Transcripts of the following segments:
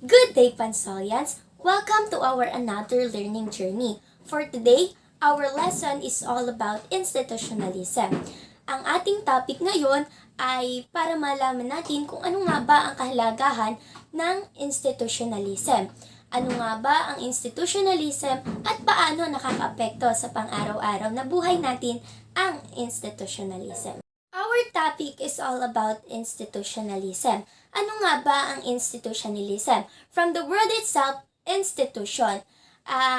Good day, Pansolians! Welcome to our another learning journey. For today, our lesson is all about institutionalism. Ang ating topic ngayon ay para malaman natin kung ano nga ba ang kahalagahan ng institutionalism. Ano nga ba ang institutionalism at paano nakakaapekto sa pang-araw-araw na buhay natin ang institutionalism. Our topic is all about institutionalism. Ano nga ba ang institutionalism? From the word itself, institution.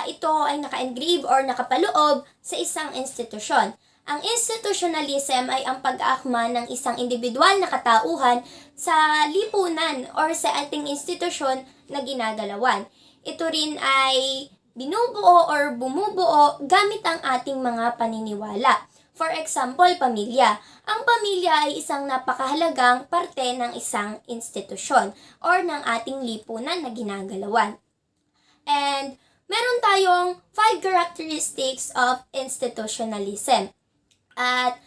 Ito ay naka-engrave or nakapaloob sa isang institusyon. Ang institutionalism ay ang pag-aakma ng isang individual na katauhan sa lipunan or sa ating institusyon na ginagalawan. Ito rin ay binubuo or bumubuo gamit ang ating mga paniniwala. For example, pamilya. Ang pamilya ay isang napakahalagang parte ng isang institusyon or ng ating lipunan na ginagalawan. And meron tayong 5 characteristics of institutionalism. At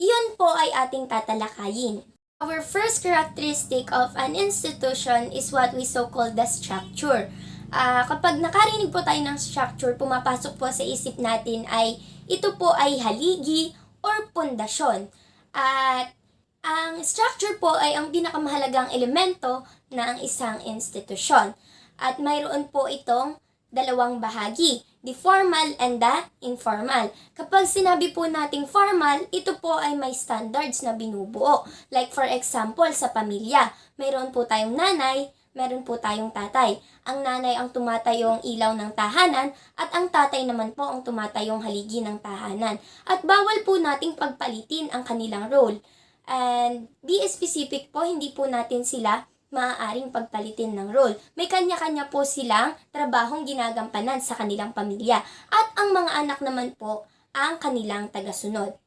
iyon po ay ating tatalakayin. Our first characteristic of an institution is what we so-called the structure. Kapag nakarinig po tayo ng structure, pumapasok po sa isip natin ay ito po ay haligi or pundasyon. At ang structure po ay ang pinakamahalagang elemento ng isang institusyon. At mayroon po itong dalawang bahagi, the formal and the informal. Kapag sinabi po nating formal, ito po ay may standards na binubuo. Like for example, sa pamilya, mayroon po tayong nanay, meron po tayong tatay. Ang nanay ang tumatayong ilaw ng tahanan at ang tatay naman po ang tumatayong haligi ng tahanan. At bawal po nating pagpalitin ang kanilang role. And be specific po, hindi po natin sila maaaring pagpalitin ng role. May kanya-kanya po silang trabahong ginagampanan sa kanilang pamilya. At ang mga anak naman po ang kanilang tagasunod.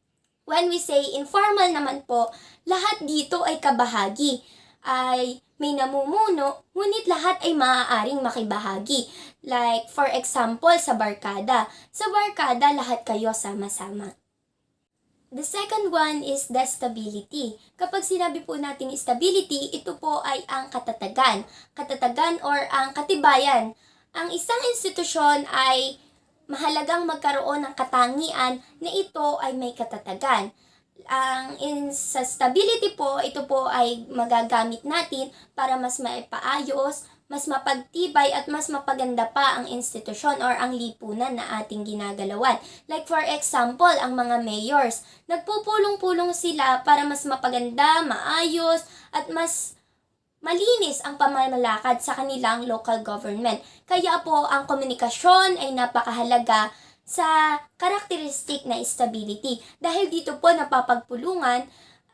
When we say informal naman po, lahat dito ay kabahagi. Ay may namumuno, ngunit lahat ay maaaring makibahagi. Like, for example, sa barkada. Sa barkada, lahat kayo sama-sama. The second one is the stability. Kapag sinabi po natin stability, ito po ay ang katatagan. Katatagan or ang katibayan. Ang isang institusyon ay mahalagang magkaroon ng katangian na ito ay may katatagan. Sa stability po, ito po ay magagamit natin para mas maipaayos, mas mapagtibay at mas mapaganda pa ang institusyon or ang lipunan na ating ginagalawan. Like for example, ang mga mayors, nagpupulong-pulong sila para mas mapaganda, maayos at mas malinis ang pamamalakad sa kanilang local government. Kaya po ang komunikasyon ay napakahalaga sa karakteristik na stability. Dahil dito po napapagpulungan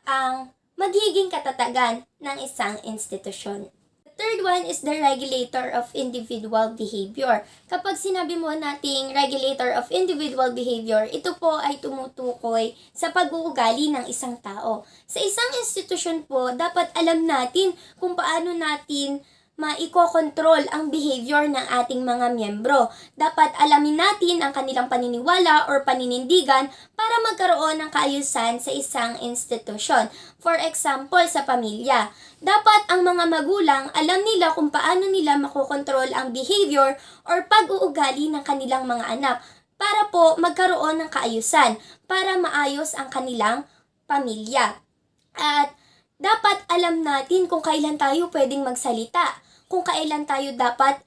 ang magiging katatagan ng isang institusyon. The third one is the regulator of individual behavior. Kapag sinabi mo nating regulator of individual behavior, ito po ay tumutukoy sa pag-uugali ng isang tao. Sa isang institusyon po, dapat alam natin kung paano natin maikokontrol ang behavior ng ating mga miyembro. Dapat alamin natin ang kanilang paniniwala or paninindigan para magkaroon ng kaayusan sa isang institusyon. For example, sa pamilya, dapat ang mga magulang alam nila kung paano nila makokontrol ang behavior or pag-uugali ng kanilang mga anak para po magkaroon ng kaayusan, para maayos ang kanilang pamilya. At dapat alam natin kung kailan tayo pwedeng magsalita, kung kailan tayo dapat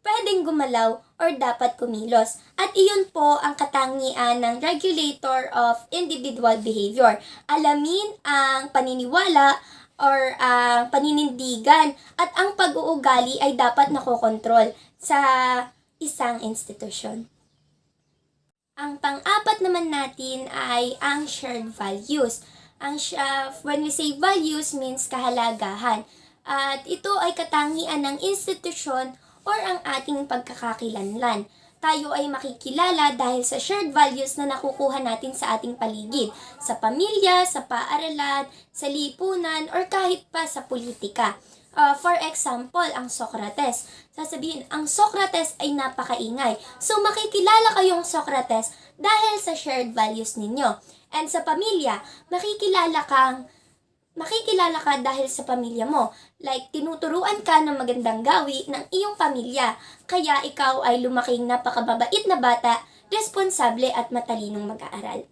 pwedeng gumalaw or dapat kumilos. At iyon po ang katangian ng regulator of individual behavior. Alamin ang paniniwala or ang paninindigan at ang pag-uugali ay dapat nakokontrol sa isang institusyon. Ang pang-apat naman natin ay ang shared values. When we say values means kahalagahan. At ito ay katangian ng institusyon or ang ating pagkakakilanlan. Tayo ay makikilala dahil sa shared values na nakukuha natin sa ating paligid, sa pamilya, sa paaralan, sa lipunan, or kahit pa sa politika. For example, ang Socrates. Sasabihin, ang Socrates ay napakaingay. So makikilala kayong Socrates dahil sa shared values ninyo. And sa pamilya, makikilala kang makikilala ka dahil sa pamilya mo. Like, tinuturuan ka ng magandang gawi ng iyong pamilya. Kaya ikaw ay lumaking napakababait na bata, responsable at matalinong mag-aaral.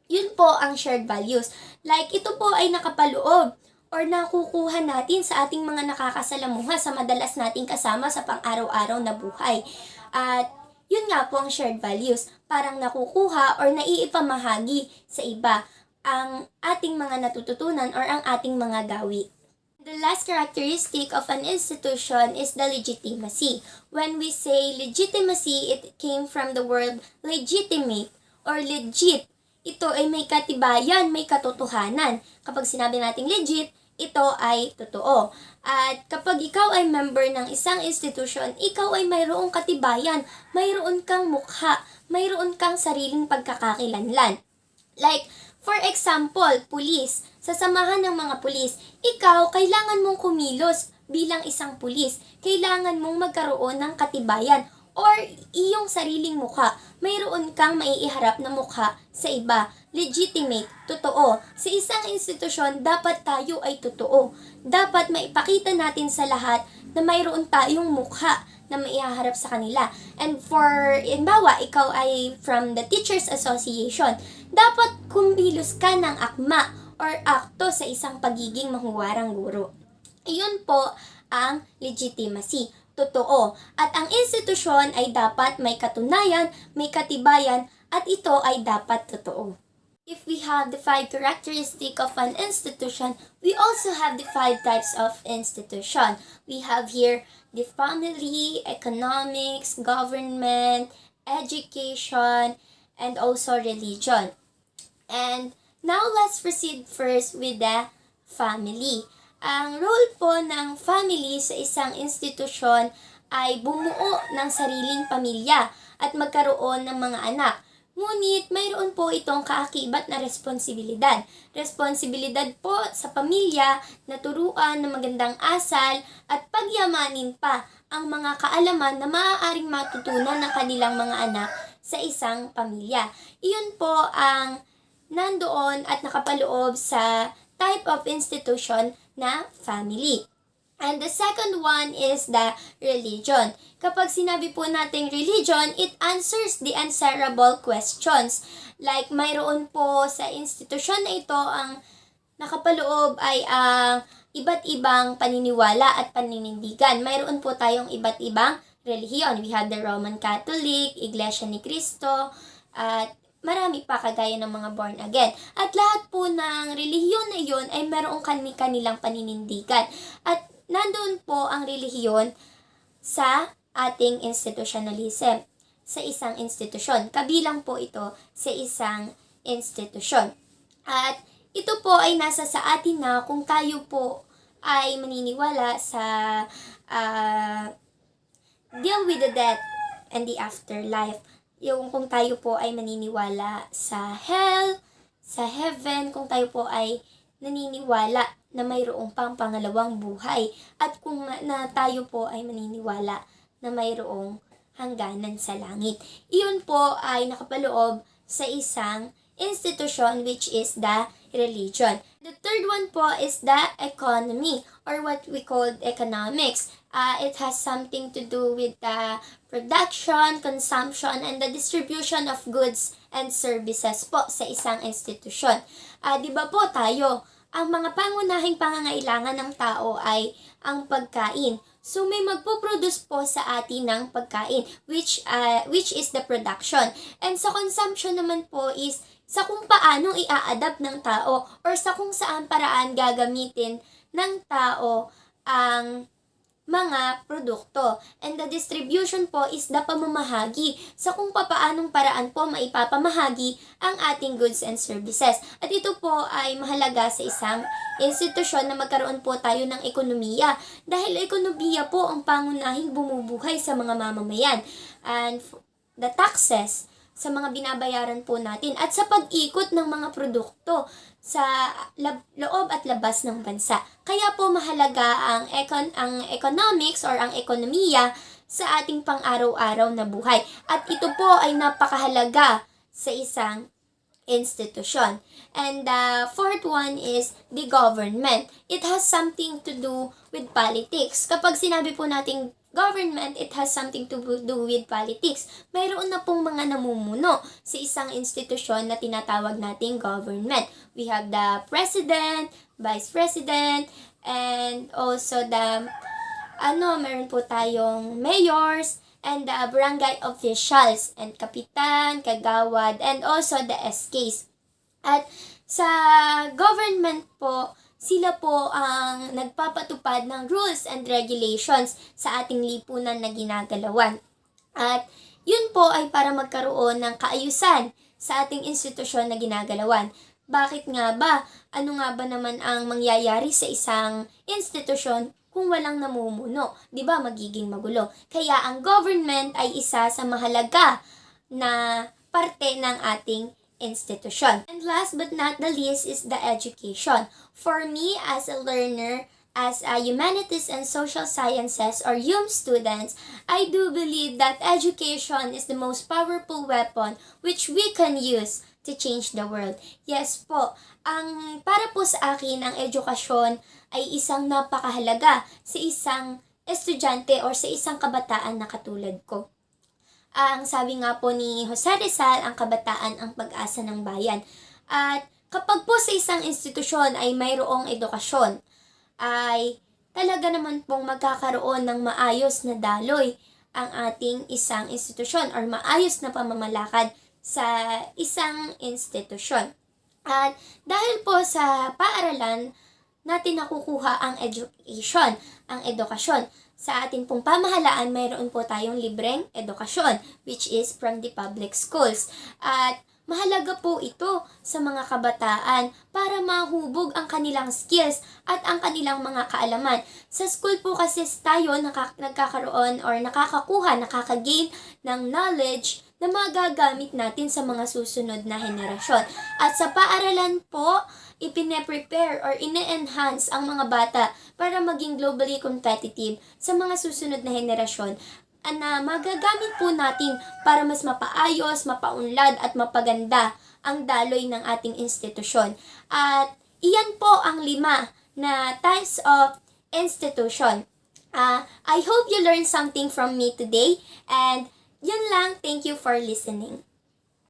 Yun po ang shared values. Like, ito po ay nakapaloob or nakukuha natin sa ating mga nakakasalamuha sa madalas nating kasama sa pang-araw-araw na buhay. At yun nga po ang shared values. Parang nakukuha or naiipamahagi sa iba ang ating mga natututunan or ang ating mga gawi. The last characteristic of an institution is the legitimacy. When we say legitimacy, it came from the word legitimate or legit. Ito ay may katibayan, may katotohanan. Kapag sinabi nating legit, ito ay totoo. At kapag ikaw ay member ng isang institution, ikaw ay mayroong katibayan, mayroon kang mukha, mayroon kang sariling pagkakakilanlan. Like, for example, pulis. Sa samahan ng mga pulis, ikaw, kailangan mong kumilos bilang isang pulis. Kailangan mong magkaroon ng katibayan or iyong sariling mukha. Mayroon kang maiiharap na mukha sa iba. Legitimate, totoo. Sa isang institusyon, dapat tayo ay totoo. Dapat maipakita natin sa lahat na mayroon tayong mukha na maihaharap sa kanila. And for, inbawa, ikaw ay from the Teachers Association, dapat kumilos ka ng akma or akto sa isang pagiging mahuwarang guro. Iyon po ang legitimacy, totoo. At ang institusyon ay dapat may katunayan, may katibayan, at ito ay dapat totoo. If we have the 5 characteristics of an institution, we also have the 5 types of institution. We have here the family, economics, government, education, and also religion. And now let's proceed first with the family. Ang role po ng family sa isang institusyon ay bumuo ng sariling pamilya at magkaroon ng mga anak. Ngunit mayroon po itong kaakibat na responsibilidad. Responsibilidad po sa pamilya na turuan ng magandang asal at pagyamanin pa ang mga kaalaman na maaaring matutunan ng kanilang mga anak sa isang pamilya. Iyon po ang nandoon at nakapaloob sa type of institution na family. And the second one is the religion. Kapag sinabi po nating religion, it answers the answerable questions. Like, mayroon po sa institusyon na ito ang nakapaloob ay ang iba't ibang paniniwala at paninindigan. Mayroon po tayong iba't ibang relihiyon. We have the Roman Catholic, Iglesia ni Cristo, at marami pa kagaya ng mga born again. At lahat po ng relihiyon na iyon ay mayroong kanilang paninindigan. At nandoon po ang relihiyon sa ating institutionalism, sa isang institusyon. Kabilang po ito sa isang institusyon. At ito po ay nasa sa atin na kung tayo po ay maniniwala sa deal with the death and the afterlife. Yung kung tayo po ay maniniwala sa hell, sa heaven, kung tayo po ay naniniwala na mayroong pang pangalawang buhay, at kung na tayo po ay maniniwala na mayroong hangganan sa langit. Iyon po ay nakapaloob sa isang institution, which is the religion. The third one po is the economy, or what we call economics. It has something to do with the production, consumption, and the distribution of goods and services po sa isang institusyon. Di ba po tayo, ang mga pangunahing pangangailangan ng tao ay ang pagkain. So may magpo-produce po sa atin ng pagkain, which is the production. And sa consumption naman po is sa kung paano i-a-adapt ng tao or sa kung saan paraan gagamitin ng tao ang mga produkto. And the distribution po is the pamamahagi sa kung paanong paraan po maipapamahagi ang ating goods and services. At ito po ay mahalaga sa isang institusyon na magkaroon po tayo ng ekonomiya. Dahil ekonomiya po ang pangunahing bumubuhay sa mga mamamayan. And the taxes sa mga binabayaran po natin at sa pag-ikot ng mga produkto sa loob at labas ng bansa. Kaya po mahalaga ang economics or ang ekonomiya sa ating pang-araw-araw na buhay. At ito po ay napakahalaga sa isang institution. And the fourth one is the government. It has something to do with politics. Kapag sinabi po nating government, it has something to do with politics. Mayroon na pong mga namumuno sa isang institusyon na tinatawag nating government. We have the president, vice president, and also meron po tayong mayors, and the barangay officials, and kapitan, kagawad, and also the SKs. At sa government po, sila po ang nagpapatupad ng rules and regulations sa ating lipunan na ginagalawan. At yun po ay para magkaroon ng kaayusan sa ating institusyon na ginagalawan. Bakit nga ba? Ano nga ba naman ang mangyayari sa isang institusyon kung walang namumuno? 'Di ba magiging magulo? Kaya ang government ay isa sa mahalaga na parte ng ating institusyon. And last but not the least is the education. For me as a learner, as a humanities and social sciences or HUM students, I do believe that education is the most powerful weapon which we can use to change the world. Yes po, para po sa akin, ang edukasyon ay isang napakahalaga sa isang estudyante or sa isang kabataan na katulad ko. Ang sabi nga po ni Jose Rizal, ang kabataan ang pag-asa ng bayan. At kapag po sa isang institusyon ay mayroong edukasyon, ay talaga naman pong magkakaroon ng maayos na daloy ang ating isang institusyon or maayos na pamamalakad sa isang institusyon. At dahil po sa paaralan natin nakukuha ang education, ang edukasyon. Sa atin pong pamahalaan, mayroon po tayong libreng edukasyon, which is from the public schools. At mahalaga po ito sa mga kabataan para mahubog ang kanilang skills at ang kanilang mga kaalaman. Sa school po kasi tayo nagkakaroon or nakaka-gain ng knowledge na magagamit natin sa mga susunod na henerasyon. At sa paaralan po, ipine-prepare or ine-enhance ang mga bata para maging globally competitive sa mga susunod na henerasyon na magagamit po natin para mas mapaayos, mapaunlad at mapaganda ang daloy ng ating institusyon. At iyan po ang 5 na types of institution. I hope you learned something from me today, and yun lang. Thank you for listening.